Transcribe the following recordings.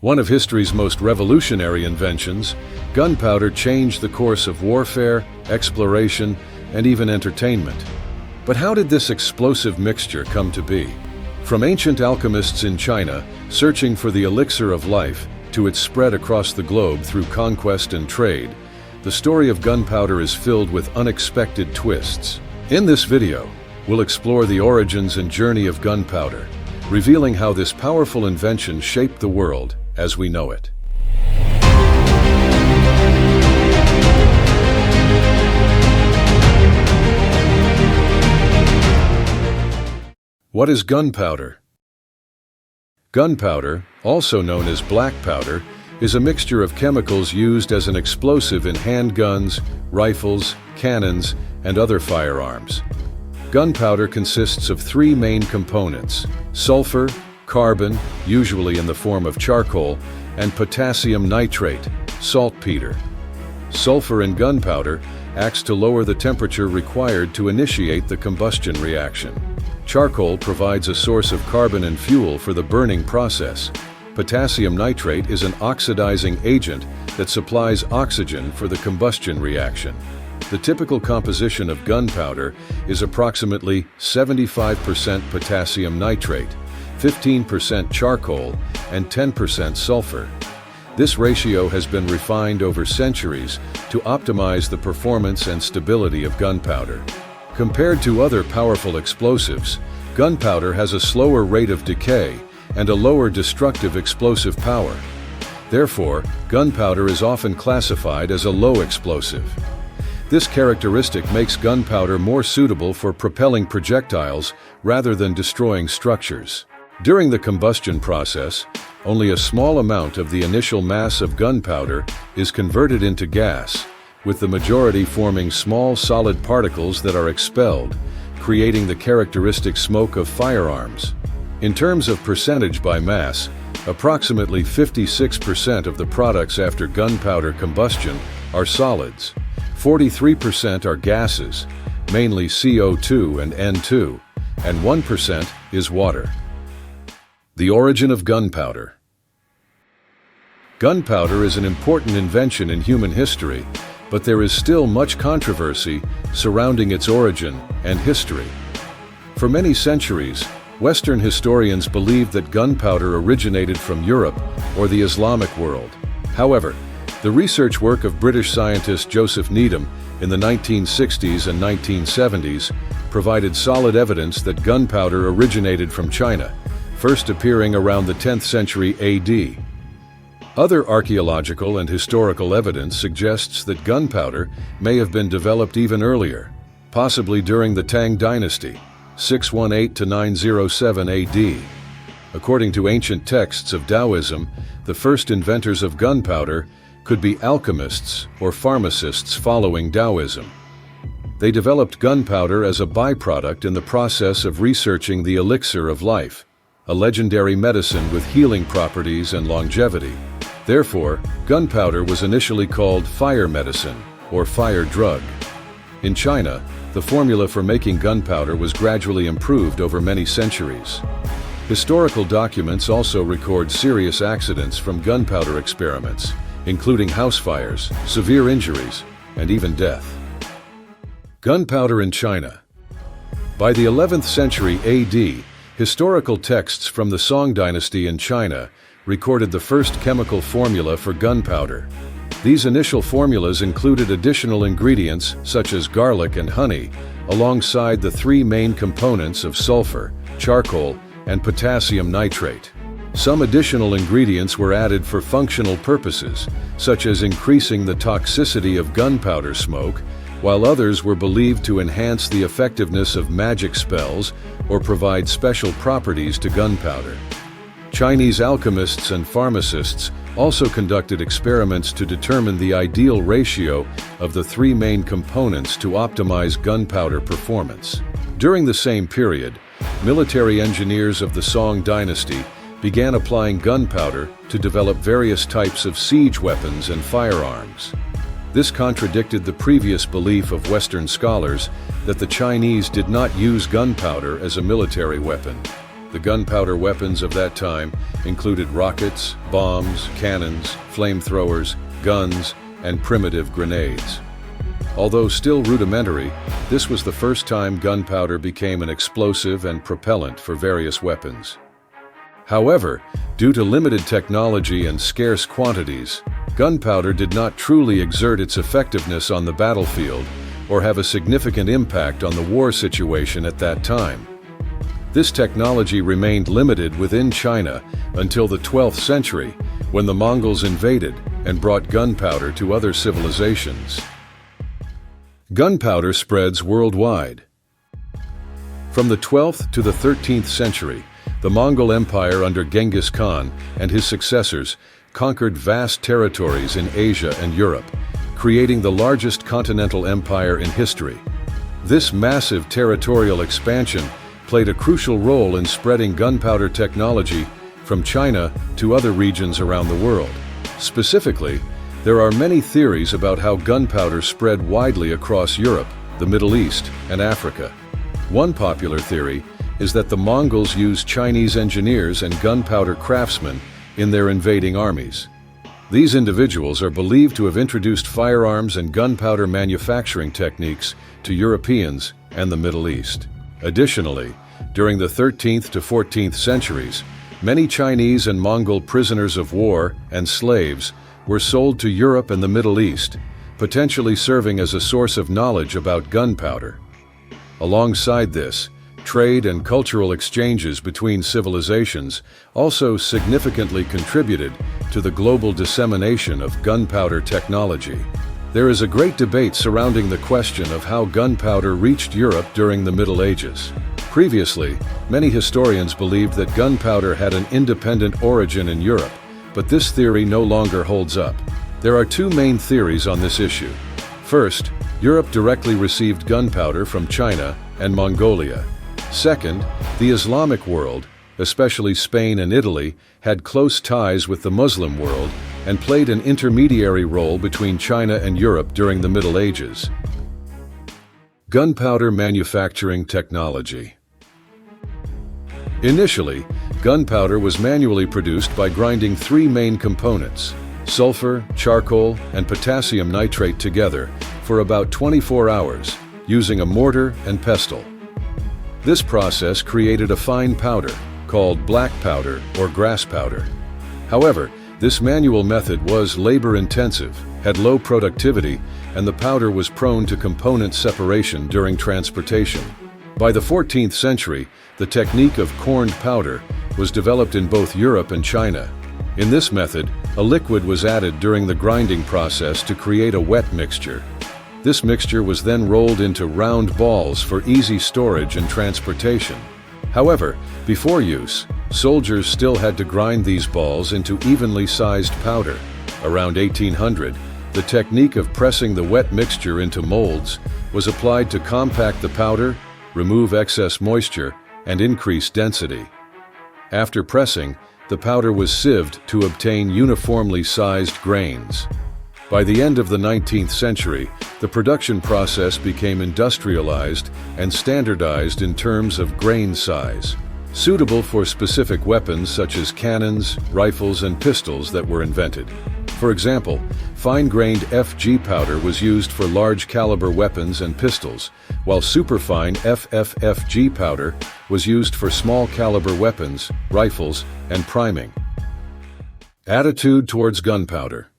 One of history's most revolutionary inventions, gunpowder changed the course of warfare, exploration, and even entertainment. But how did this explosive mixture come to be? From ancient alchemists in China, searching for the elixir of life, to its spread across the globe through conquest and trade, the story of gunpowder is filled with unexpected twists. In this video, we'll explore the origins and journey of gunpowder, revealing how this powerful invention shaped the world as we know it. What is gunpowder? Gunpowder, also known as black powder, is a mixture of chemicals used as an explosive in handguns, rifles, cannons, and other firearms. Gunpowder consists of three main components: sulfur, carbon, usually in the form of charcoal, and potassium nitrate, saltpeter. Sulfur in gunpowder acts to lower the temperature required to initiate the combustion reaction. Charcoal provides a source of carbon and fuel for the burning process. Potassium nitrate is an oxidizing agent that supplies oxygen for the combustion reaction. The typical composition of gunpowder is approximately 75% potassium nitrate, 15% charcoal, and 10% sulfur. This ratio has been refined over centuries to optimize the performance and stability of gunpowder. Compared to other powerful explosives, gunpowder has a slower rate of decay and a lower destructive explosive power. Therefore, gunpowder is often classified as a low explosive. This characteristic makes gunpowder more suitable for propelling projectiles rather than destroying structures. During the combustion process, only a small amount of the initial mass of gunpowder is converted into gas, with the majority forming small solid particles that are expelled, creating the characteristic smoke of firearms. In terms of percentage by mass, approximately 56% of the products after gunpowder combustion are solids, 43% are gases, mainly CO2 and N2, and 1% is water. The origin of gunpowder. Gunpowder is an important invention in human history, but there is still much controversy surrounding its origin and history. For many centuries, Western historians believed that gunpowder originated from Europe or the Islamic world. However, the research work of British scientist Joseph Needham in the 1960s and 1970s provided solid evidence that gunpowder originated from China, first appearing around the 10th century AD. Other archaeological and historical evidence suggests that gunpowder may have been developed even earlier, possibly during the Tang Dynasty, 618 to 907 AD. According to ancient texts of Taoism, the first inventors of gunpowder could be alchemists or pharmacists following Taoism. They developed gunpowder as a byproduct in the process of researching the elixir of life, a legendary medicine with healing properties and longevity. Therefore, gunpowder was initially called fire medicine or fire drug. In China, the formula for making gunpowder was gradually improved over many centuries. Historical documents also record serious accidents from gunpowder experiments, including house fires, severe injuries, and even death. Gunpowder in China. By the 11th century AD, historical texts from the Song dynasty in China recorded the first chemical formula for gunpowder. These initial formulas included additional ingredients such as garlic and honey, alongside the three main components of sulfur, charcoal, and potassium nitrate. Some additional ingredients were added for functional purposes, such as increasing the toxicity of gunpowder smoke, while others were believed to enhance the effectiveness of magic spells or provide special properties to gunpowder. Chinese alchemists and pharmacists also conducted experiments to determine the ideal ratio of the three main components to optimize gunpowder performance. During the same period, military engineers of the Song dynasty began applying gunpowder to develop various types of siege weapons and firearms. This contradicted the previous belief of Western scholars that the Chinese did not use gunpowder as a military weapon. The gunpowder weapons of that time included rockets, bombs, cannons, flamethrowers, guns, and primitive grenades. Although still rudimentary, this was the first time gunpowder became an explosive and propellant for various weapons. However, due to limited technology and scarce quantities, gunpowder did not truly exert its effectiveness on the battlefield or have a significant impact on the war situation at that time. This technology remained limited within China until the 12th century, when the Mongols invaded and brought gunpowder to other civilizations. Gunpowder spreads worldwide. From the 12th to the 13th century, the Mongol Empire under Genghis Khan and his successors conquered vast territories in Asia and Europe, creating the largest continental empire in history. This massive territorial expansion played a crucial role in spreading gunpowder technology from China to other regions around the world. Specifically, there are many theories about how gunpowder spread widely across Europe, the Middle East, and Africa. One popular theory is that the Mongols used Chinese engineers and gunpowder craftsmen in their invading armies. These individuals are believed to have introduced firearms and gunpowder manufacturing techniques to Europeans and the Middle East. Additionally, during the 13th to 14th centuries, many Chinese and Mongol prisoners of war and slaves were sold to Europe and the Middle East, potentially serving as a source of knowledge about gunpowder. Alongside this, trade and cultural exchanges between civilizations also significantly contributed to the global dissemination of gunpowder technology. There is a great debate surrounding the question of how gunpowder reached Europe during the Middle Ages. Previously, many historians believed that gunpowder had an independent origin in Europe, but this theory no longer holds up. There are two main theories on this issue. First, Europe directly received gunpowder from China and Mongolia. Second, the Islamic world, especially Spain and Italy, had close ties with the Muslim world and played an intermediary role between China and Europe during the Middle Ages. Gunpowder manufacturing technology. Initially, gunpowder was manually produced by grinding three main components: sulfur, charcoal, and potassium nitrate together for about 24 hours, using a mortar and pestle. This process created a fine powder, called black powder or grass powder. However, this manual method was labor-intensive, had low productivity, and the powder was prone to component separation during transportation. By the 14th century, the technique of corned powder was developed in both Europe and China. In this method, a liquid was added during the grinding process to create a wet mixture. This mixture was then rolled into round balls for easy storage and transportation. However, before use, soldiers still had to grind these balls into evenly sized powder. Around 1800, the technique of pressing the wet mixture into molds was applied to compact the powder, remove excess moisture, and increase density. After pressing, the powder was sieved to obtain uniformly sized grains. By the end of the 19th century, the production process became industrialized and standardized in terms of grain size, suitable for specific weapons such as cannons, rifles, and pistols that were invented. For example, fine-grained FG powder was used for large-caliber weapons and pistols, while superfine FFFG powder was used for small-caliber weapons, rifles, and priming. Attitude towards gunpowder.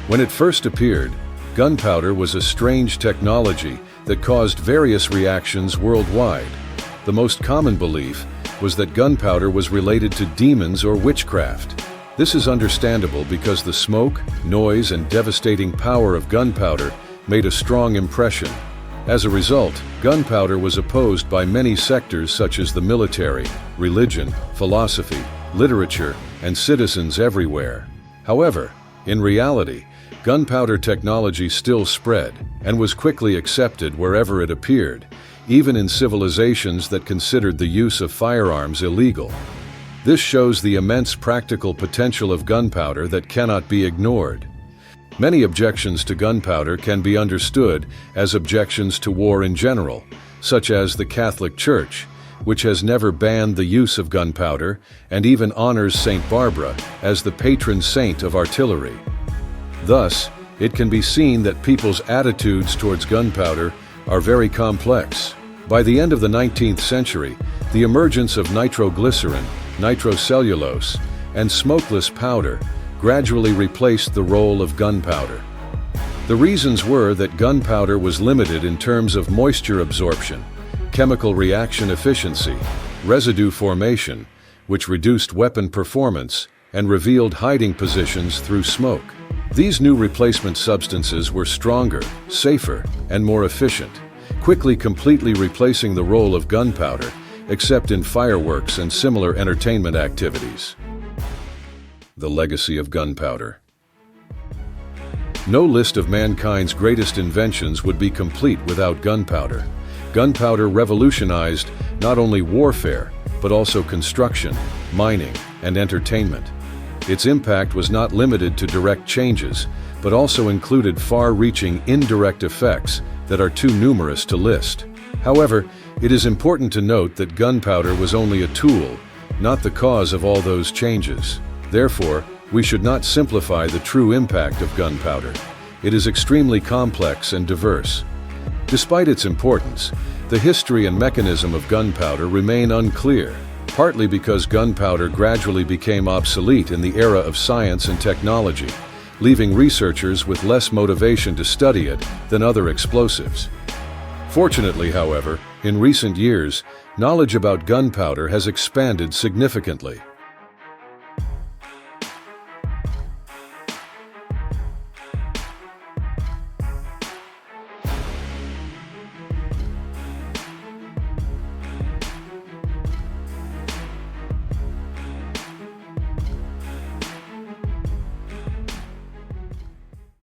When it first appeared, gunpowder was a strange technology that caused various reactions worldwide. The most common belief was that gunpowder was related to demons or witchcraft. This is understandable because the smoke, noise, and devastating power of gunpowder made a strong impression. As a result, gunpowder was opposed by many sectors such as the military, religion, philosophy, literature, and citizens everywhere. However, in reality, gunpowder technology still spread and was quickly accepted wherever it appeared, even in civilizations that considered the use of firearms illegal. This shows the immense practical potential of gunpowder that cannot be ignored. Many objections to gunpowder can be understood as objections to war in general, such as the Catholic Church, which has never banned the use of gunpowder and even honors Saint Barbara as the patron saint of artillery. Thus, it can be seen that people's attitudes towards gunpowder are very complex. By the end of the 19th century, the emergence of nitroglycerin, nitrocellulose, and smokeless powder gradually replaced the role of gunpowder. The reasons were that gunpowder was limited in terms of moisture absorption, chemical reaction efficiency, residue formation, which reduced weapon performance and revealed hiding positions through smoke. These new replacement substances were stronger, safer, and more efficient, quickly completely replacing the role of gunpowder, except in fireworks and similar entertainment activities. The legacy of gunpowder. No list of mankind's greatest inventions would be complete without gunpowder. Gunpowder revolutionized not only warfare, but also construction, mining, and entertainment. Its impact was not limited to direct changes, but also included far-reaching indirect effects that are too numerous to list. However, it is important to note that gunpowder was only a tool, not the cause of all those changes. Therefore, we should not simplify the true impact of gunpowder. It is extremely complex and diverse. Despite its importance, the history and mechanism of gunpowder remain unclear, partly because gunpowder gradually became obsolete in the era of science and technology, leaving researchers with less motivation to study it than other explosives. Fortunately, however, in recent years, knowledge about gunpowder has expanded significantly.